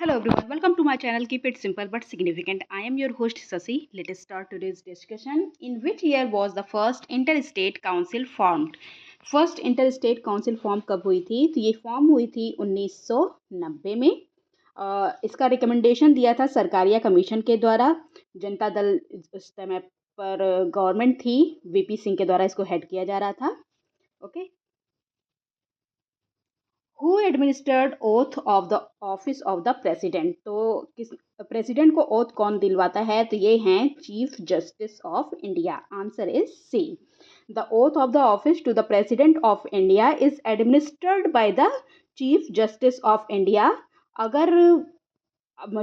Hello everyone, welcome to my channel. Keep it simple but significant. I am your host Sasi. Let us start today's discussion. In which year was the first interstate council formed? First interstate council form कब हुई थी? तो ये form हुई थी 1990 में। इसका recommendation दिया था सरकारिया कमीशन के द्वारा। जनता दल उस समय पर गवर्नमेंट थी, वीपी सिंह के द्वारा इसको हेड किया जा रहा था। Okay, who administered oath of the office of the president? तो किस प्रेसिडेंट को ओथ कौन दिलवाता है? तो ये हैं chief justice of India. Answer is C. The oath of the office to the president of India is administered by the chief justice of India. अगर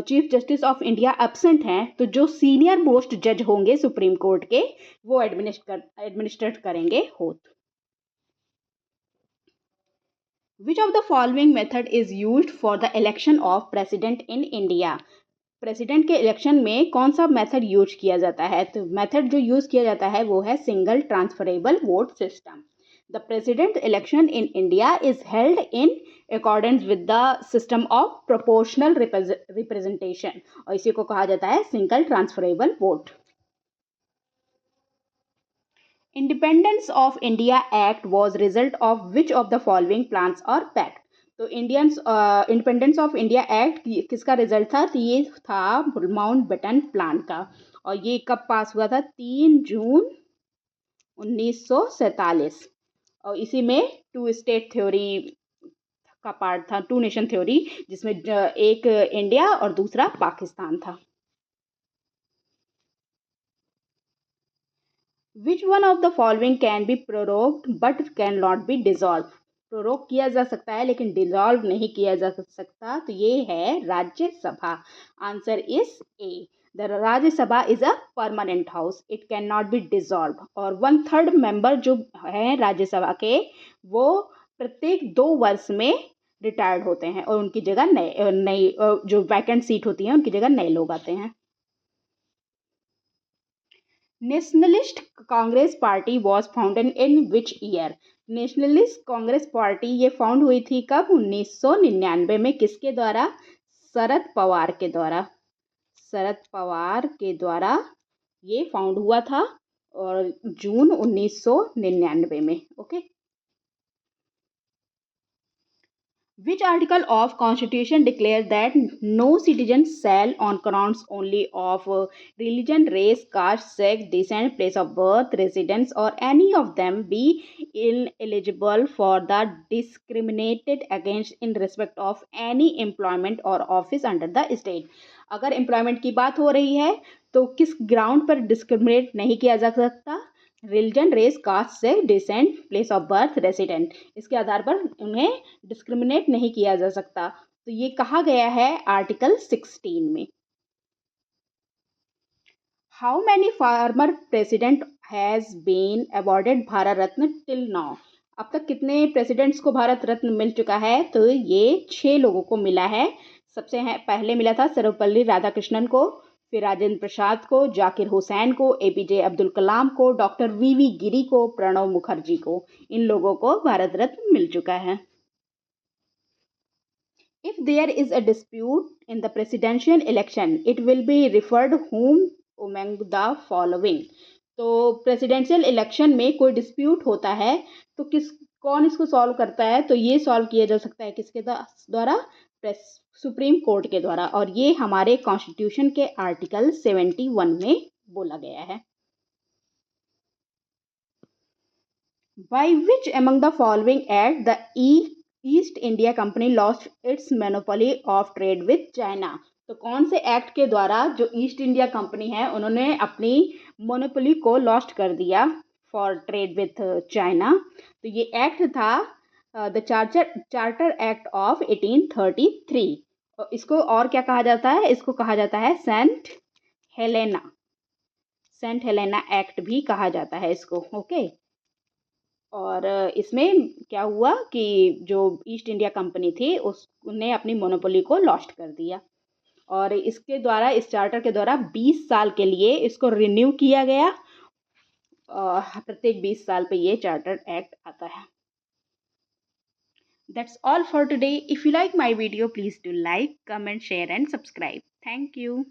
chief justice of India absent हैं तो जो सीनियर मोस्ट जज होंगे supreme court के, वो administrate करेंगे oath. Which of the following method is used for the election of president in India? President के इलेक्शन में कौन सा मेथड यूज किया जाता है? तो मेथड जो यूज किया जाता है वो है single transferable vote system. The president election in India is held in accordance with the system of proportional representation, और इसी को कहा जाता है single transferable vote. Independence of India act was result of which of the following plans और pact? तो independence of India act किसका result था? तो ये था माउंटबेटन प्लान का, और ये कब पास हुआ था? 3 जून 1947। और इसी में टू स्टेट थ्योरी का पार्ट था, टू नेशन थ्योरी, जिसमें एक इंडिया और दूसरा पाकिस्तान था। Which one of the following can be prorogued but cannot be dissolved? Prorogue किया जा सकता है लेकिन डिसॉल्व नहीं किया जा सकता, तो ये है Rajya Sabha. Answer is a. The Rajya Sabha is a permanent house, it can not be dissolve. और 1/3 मेंबर जो हैं राज्यसभा के, वो प्रत्येक 2 वर्ष में रिटायर्ड होते हैं और उनकी जगह नई जो वैकेंट सीट होती है उनकी जगह नए लोग आते हैं। Nationalist Congress party was founded in which year? Nationalist Congress party ये फाउंड हुई थी कब? 1999 में। किसके द्वारा? शरद पवार के द्वारा। शरद पवार के द्वारा ये फाउंड हुआ था, और जून 1999 में। Okay, Which article of Constitution declares that no citizen shall, on grounds only of religion, race, caste, sex, descent, place of birth, residence, or any of them, be ineligible for the discriminated against in respect of any employment or office under the state? अगर employment की बात हो रही है तो किस ground पर discriminate नहीं किया जा सकता? रिलीजन, रेस, कास्ट, से descent, place of birth, resident, इसके आधार पर उन्हें डिस्क्रिमिनेट नहीं किया जा सकता। तो ये कहा गया है आर्टिकल 16 में। How many former president has been awarded Bharat Ratna till now? अब तक कितने प्रेसिडेंट्स को भारत रत्न मिल चुका है? तो ये 6 लोगों को मिला है। सबसे पहले मिला था सर्वपल्ली राधाकृष्णन को, फिर राजेंद्र प्रसाद को, जाकिर हुसैन को, एपीजे अब्दुल कलाम को, डॉक्टर वीवी गिरी को, प्रणब मुखर्जी को। इन लोगों को भारत रत्न मिल चुका है। If there is a dispute in the presidential election, it will be referred whom among the following? तो प्रेसिडेंशियल इलेक्शन में कोई डिस्प्यूट होता है तो कौन इसको सॉल्व करता है? तो ये सॉल्व किया जा सकता है किसके द्वारा? सुप्रीम कोर्ट के द्वारा, और ये हमारे कॉन्स्टिट्यूशन के आर्टिकल 71 में बोला गया है। By which among the following act the east India company lost its monopoly of trade with China? तो कौन से एक्ट के द्वारा जो ईस्ट इंडिया कंपनी है उन्होंने अपनी मोनोपोली को लॉस्ट कर दिया फॉर ट्रेड विथ चाइना? तो ये एक्ट था द चार्टर एक्ट ऑफ 1833। और इसको और क्या कहा जाता है? इसको कहा जाता है सेंट हेलेना एक्ट भी कहा जाता है इसको। ओके, और इसमें क्या हुआ कि जो ईस्ट इंडिया कंपनी थी उसने अपनी मोनोपोली को लॉस्ट कर दिया, और इसके द्वारा, इस चार्टर के द्वारा 20 साल के लिए इसको रिन्यू किया गया। प्रत्येक 20 साल पे ये चार्टर एक्ट आता है। That's all for today. If you like my video, please do like, comment, share and subscribe. Thank you.